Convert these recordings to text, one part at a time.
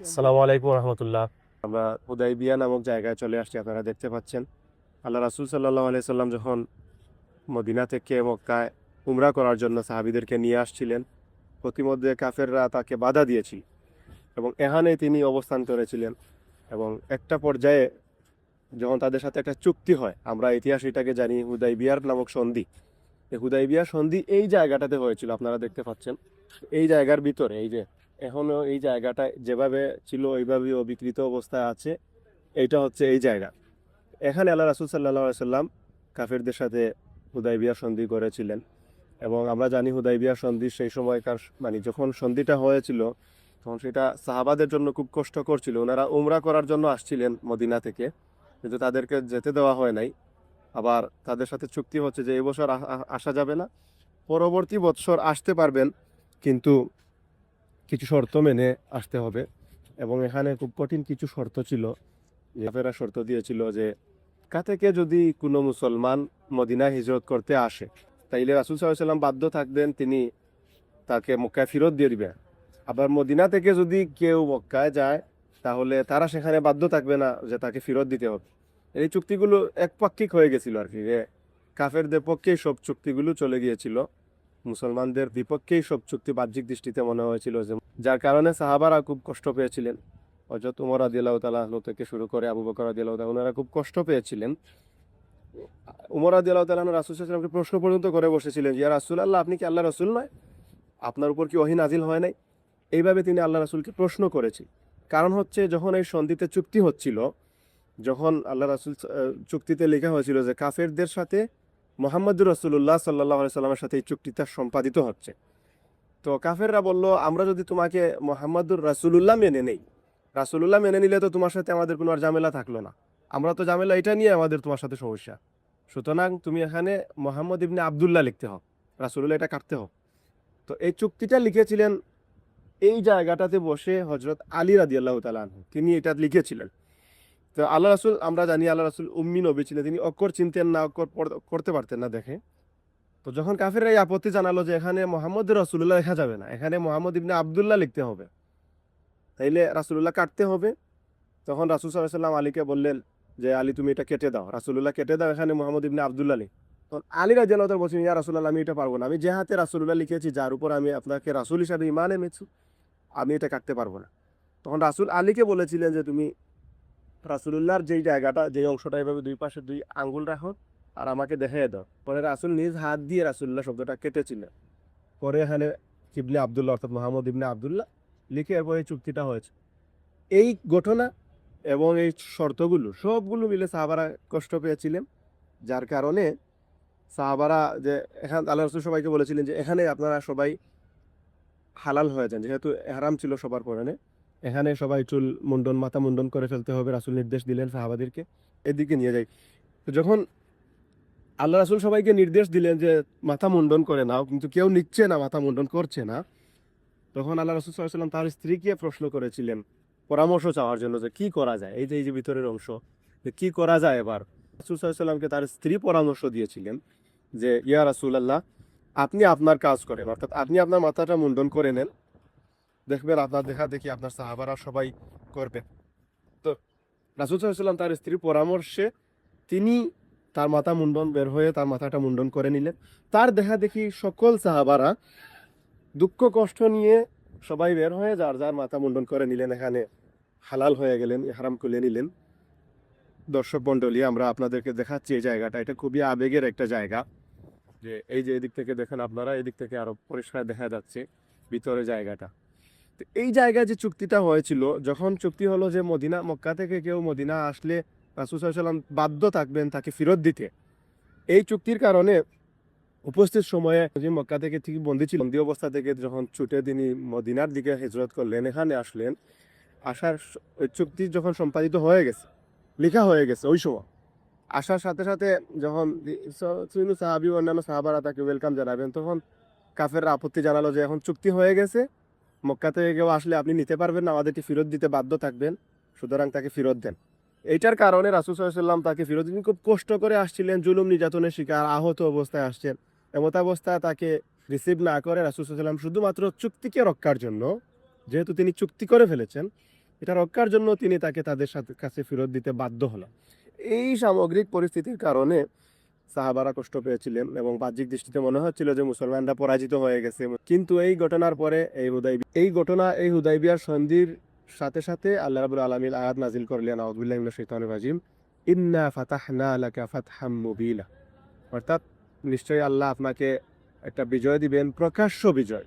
আসসালামু আলাইকুম রহমতুল্লাহ। আমরা হুদাইবিয়া নামক জায়গায় চলে আসছি, আপনারা দেখতে পাচ্ছেন। আল্লাহ রাসূল সাল্লাল্লাহু আলাইহি সাল্লাম যখন মদিনা থেকে মক্কায় উমরা করার জন্য সাহাবীদেরকে নিয়ে আসছিলেন, প্রতিমধ্যে কাফেররা তাকে বাধা দিয়েছিল এবং এখানে তিনি অবস্থান করেছিলেন। এবং একটা পর্যায়ে যখন তাদের সাথে একটা চুক্তি হয়, আমরা ইতিহাস এটাকে জানি হুদাইবিয়ার নামক সন্ধি। এই হুদাইবিয়া সন্ধি এই জায়গাটাতে হয়েছিল, আপনারা দেখতে পাচ্ছেন। এই জায়গার ভিতরে এই যে এখনো এই জায়গাটা যেভাবে ছিল ওইভাবেই অবিকৃত অবস্থায় আছে। এইটা হচ্ছে এই জায়গা। এখানে আল্লাহ রাসূল সাল্লাল্লাহু আলাইহি সাল্লাম কাফেরদের সাথে হুদাইবিয়া সন্ধি করেছিলেন। এবং আমরা জানি হুদাইবিয়া সন্ধি সেই সময়কার মানে যখন সন্ধিটা হয়েছিল তখন সেটা সাহাবাদের জন্য খুব কষ্টকর ছিল। ওনারা উমরা করার জন্য আসছিলেন মদিনা থেকে, কিন্তু তাদেরকে যেতে দেওয়া হয় নাই। আবার তাদের সাথে চুক্তি হচ্ছে যে এবছর আসা যাবে না, পরবর্তী বৎসর আসতে পারবেন, কিন্তু কিছু শর্ত মেনে আসতে হবে। এবং এখানে খুব কঠিন কিছু শর্ত ছিল। কাফেররা শর্ত দিয়েছিল যে মক্কা থেকে যদি কোনো মুসলমান মদিনায় হিজরত করতে আসে, তাইলে রাসূল সাল্লাল্লাহু আলাইহি ওয়াসাল্লাম বাধ্য থাকবেন, তিনি তাকে মক্কায় ফেরত দিয়ে দিবেন। আবার মদিনা থেকে যদি কেউ মক্কায় যায়, তাহলে তারা সেখানে বাধ্য থাকবে না যে তাকে ফেরত দিতে হবে। এই চুক্তিগুলো একপাক্ষিক হয়ে গেছিল আর কি, যে কাফেরদের পক্ষেই সব চুক্তিগুলো চলে গিয়েছিল, মুসলমানদের বিপক্ষেই সব চুক্তি বাহ্যিক দৃষ্টিতে মনে হয়েছিল। যে যার কারণে সাহাবারা খুব কষ্ট পেয়েছিলেন। হযরত ওমর রাদিয়াল্লাহু তাআলা আনহু থেকে শুরু করে আবু বকর রাদিয়াল্লাহু তাআলা, ওনারা খুব কষ্ট পেয়েছিলেন। ওমর রাদিয়াল্লাহু তাআলা রাসূল সাল্লাল্লাহু আলাইহি ওয়াসাল্লামকে প্রশ্ন পর্যন্ত করে বসেছিলেন, ইয়া রাসূলুল্লাহ, আপনি কি আল্লাহর রাসূল নয়? আপনার উপর কি ওহী নাজিল হয় নাই? এইভাবে তিনি আল্লাহ রাসূলকে প্রশ্ন করেছেন। কারণ হচ্ছে যখন এই সন্ধিতে চুক্তি হচ্ছিল, যখন আল্লাহ রাসূল চুক্তিতে লেখা হয়েছিল যে কাফেরদের সাথে মুহাম্মদুর রাসূলুল্লাহ সাল্লাল্লাহু আলাইহি সাল্লামের সাথে এই চুক্তিটা সম্পাদিত হচ্ছে। তো কাফেররা বলল, আমরা যদি তোমাকে মুহাম্মদুর রাসূলুল্লাহ মেনে নেই, রাসূলুল্লাহ মেনে নিলে তো তোমার সাথে আমাদের কোনো আর ঝামেলা থাকলো না। আমরা তো ঝামেলা এটা নিয়ে আমাদের তোমার সাথে সমস্যা। সুতরাং তুমি এখানে মুহাম্মদ ইবনে আব্দুল্লাহ লিখতে হবে, রাসূলুল্লাহ এটা কাটতে হবে। তো এই চুক্তিটা লিখেছিলেন এই জায়গাটাতে বসে হযরত আলী রাদিয়াল্লাহু তাআলা আনহু, তিনি এটা লিখেছিলেন। তো আল্লাহ রাসূল, আমরা জানি আল্লাহ রাসূল উম্মি নবী ছিলেন, তিনি অক্ষর চিনতেন না, অক্ষর করতে পারতেন না দেখে। তো যখন কাফেররা এই আপত্তি জানালো যে এখানে মোহাম্মদ রাসূলুল্লাহ লেখা যাবে না, এখানে মোহাম্মদ ইবনে আব্দুল্লাহ লিখতে হবে, তাইলে রাসূলুল্লাহ কাটতে হবে। তখন রাসূল সাল্লাল্লাহু আলাইহি ওয়াসাল্লাম আলীকে বললেন যে আলী, তুমি এটা কেটে দাও, রাসূলুল্লাহ কেটে দাও, এখানে মোহাম্মদ ইবনে আব্দুল্লাহ লিখ। তখন আলী রাদিয়াল্লাহু তাআলা বলছেন, ইয়া রাসূলুল্লাহ, আমি এটা পারবো না, আমি যে হাতে রাসূলুল্লাহ লিখেছি, যার উপর আমি আপনাকে রাসূল হিসাবে ঈমান এনেছি, আমি এটা কাটতে পারবো না। তখন রাসূল আলীকে বলেছিলেন যে তুমি রাসূলুল্লাহর যেই জায়গাটা, যেই অংশটা এভাবে দুই পাশে দুই আঙ্গুল রাখো আর আমাকে দেখিয়ে দাও। পরে রাসূল নিজ হাত দিয়ে রাসূলুল্লাহ শব্দটা কেটেছিলেন। পরে এখানে ইবনে আব্দুল্লাহ অর্থাৎ মোহাম্মদ ইবনে আব্দুল্লাহ লিখে এরপর এই চুক্তিটা হয়েছে। এই ঘটনা এবং এই শর্তগুলো সবগুলো মিলে সাহাবারা কষ্ট পেয়েছিলেন। যার কারণে সাহাবারা যে এখানে আল্লাহ রাসূল সবাইকে বলেছিলেন যে এখানে আপনারা সবাই হালাল হয়ে যান, যেহেতু ইহরাম ছিল সবার পরনে। এখানে সবাই চুল মুন্ডন, মাথা মুন্ডন করে ফেলতে হবে, রাসূল নির্দেশ দিলেন সাহাবাদেরকে এদিকে নিয়ে যাই। তো যখন আল্লাহ রাসূল সবাইকে নির্দেশ দিলেন যে মাথা মুন্ডন করে নাও, কিন্তু কেউ নিচ্ছে না, মাথা মুন্ডন করছে না, তখন আল্লাহ রাসূল সাল্লাল্লাহু আলাইহি ওয়াসাল্লাম তার স্ত্রীকে প্রশ্ন করেছিলেন পরামর্শ চাওয়ার জন্য যে কি করা যায়, এই যে ভিতরের অংশ, যে কি করা যায়। এবার রাসূল সাল্লাল্লাহু আলাইহি ওয়াসাল্লামকে তার স্ত্রী পরামর্শ দিয়েছিলেন যে ইয়া রাসূলুল্লাহ, আপনি আপনার কাজ করেন, অর্থাৎ আপনি আপনার মাথাটা মুন্ডন করে নেন, দেখবেন আপনার দেখা দেখি আপনার সাহাবারা সবাই করবে। তো রাসূল সাল্লাল্লাহু আলাইহি ওয়াসাল্লাম তার স্ত্রীর পরামর্শে তিনি তার মাথা মুন্ডন বের হয়ে তার মাথাটা মুন্ডন করে নিলেন। তার দেখা দেখি সকল সাহাবারা দুঃখ কষ্ট নিয়ে সবাই বের হয়ে যার যার মাথা মুন্ডন করে নিলেন, এখানে হালাল হয়ে গেলেন, ইহরাম খুলে নিলেন। দর্শক মণ্ডলী, আমরা আপনাদেরকে দেখাচ্ছি এই জায়গাটা, এটা খুবই আবেগের একটা জায়গা। যে এই যে এদিক থেকে দেখেন আপনারা, এদিক থেকে আরো পরিষ্কার দেখা যাচ্ছে ভিতরে জায়গাটা। তো এই জায়গায় যে চুক্তিটা হয়েছিল, যখন চুক্তি হলো যে মদিনা মক্কা থেকে কেউ মদিনা আসলে রাসূল সাল্লাল্লাহু আলাইহি ওয়াসাল্লাম বাধ্য থাকবেন তাকে ফেরত দিতে। এই চুক্তির কারণে উপস্থিত সময়ে যে মক্কা থেকে ঠিক বন্দী ছিল, বন্দী অবস্থা থেকে যখন ছুটে তিনি মদিনার দিকে হিজরত করলেন, এখানে আসলেন, আসার ওই চুক্তি যখন সম্পাদিত হয়ে গেছে, লেখা হয়ে গেছে, ওই সময় আসার সাথে সাথে যখন সাহাবী অন্যান্য সাহাবারা তাকে ওয়েলকাম জানাবেন, তখন কাফেররা আপত্তি জানালো যে এখন চুক্তি হয়ে গেছে, মক্কা থেকে কেউ আসলে আপনি নিতে পারবেন না, আমাদেরকে ফেরত দিতে বাধ্য থাকবেন, সুতরাং তাকে ফেরত দেন। এইটার কারণে রাসূল সাল্লাল্লাহু আলাইহি ওয়াসাল্লাম তাকে ফেরত দিন, খুব কষ্ট করে আসছিলেন, জুলুম নির্যাতনের শিকার, আহত অবস্থায় আসছেন। এমত অবস্থায় তাকে রিসিভ না করে রাসূল সাল্লাল্লাহু আলাইহি ওয়াসাল্লাম শুধুমাত্র চুক্তিকে রক্ষার জন্য, যেহেতু তিনি চুক্তি করে ফেলেছেন, এটা রক্ষার জন্য তিনি তাদের সাথে কাছে ফেরত দিতে বাধ্য হলেন। এই সামগ্রিক পরিস্থিতির কারণে সাহাবারা কষ্ট পেয়েছিলেন এবং বাহ্যিক দৃষ্টিতে মনে হচ্ছিল যে মুসলমানরা পরাজিত হয়ে গেছে। কিন্তু এই ঘটনার পরে এই হুদাইবিয়ার সন্ধির সাথে সাথে আল্লাহ রাব্বুল আলামিন আয়াত নাজিল করলেন, আউযু বিল্লাহি মিনাশ শাইতানির রাজিম, ইন্না ফাতাহনা লাকা ফাতহাম মুবিনা। অর্থাৎ নিশ্চয়ই আল্লাহ আপনাকে একটা বিজয় দিবেন, প্রকাশ্য বিজয়।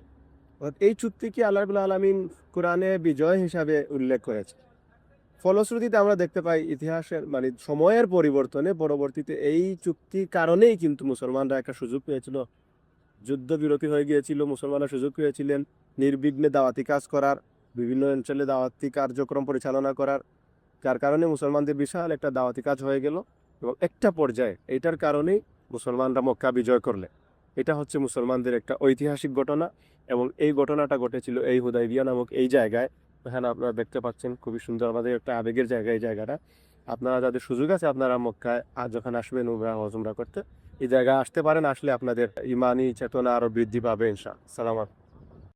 অর্থাৎ এই চুক্তিকে আল্লাহ রাব্বুল আলামিন কোরআনে বিজয় হিসাবে উল্লেখ করেছে। ফলশ্রুতিতে আমরা দেখতে পাই ইতিহাসের মানে সময়ের পরিবর্তনে পরবর্তীতে এই চুক্তির কারণেই কিন্তু মুসলমানরা একটা সুযোগ পেয়েছিল, যুদ্ধবিরতি হয়ে গিয়েছিল, মুসলমানরা সুযোগ পেয়েছিলেন নির্বিঘ্নে দাওয়াতি কাজ করার, বিভিন্ন অঞ্চলে দাওয়াতি কার্যক্রম পরিচালনা করার, যার কারণে মুসলমানদের বিশাল একটা দাওয়াতি কাজ হয়ে গেল এবং একটা পর্যায়ে এইটার কারণেই মুসলমানরা মক্কা বিজয় করলে। এটা হচ্ছে মুসলমানদের একটা ঐতিহাসিক ঘটনা এবং এই ঘটনাটা ঘটেছিল এই হুদাইবিয়া নামক এই জায়গায়। এখানে আপনারা দেখতে পাচ্ছেন খুবই সুন্দর, আমাদের একটা আবেগের জায়গা এই জায়গাটা। আপনারা যাদের সুযোগ আছে আপনারা মক্কায় আজ যখন আসবেন উমরা করতে, এই জায়গায় আসতে পারেন। আসলে আপনাদের ইমানি চেতনা আরো বৃদ্ধি পাবে ইনশাআল্লাহ। সালাম।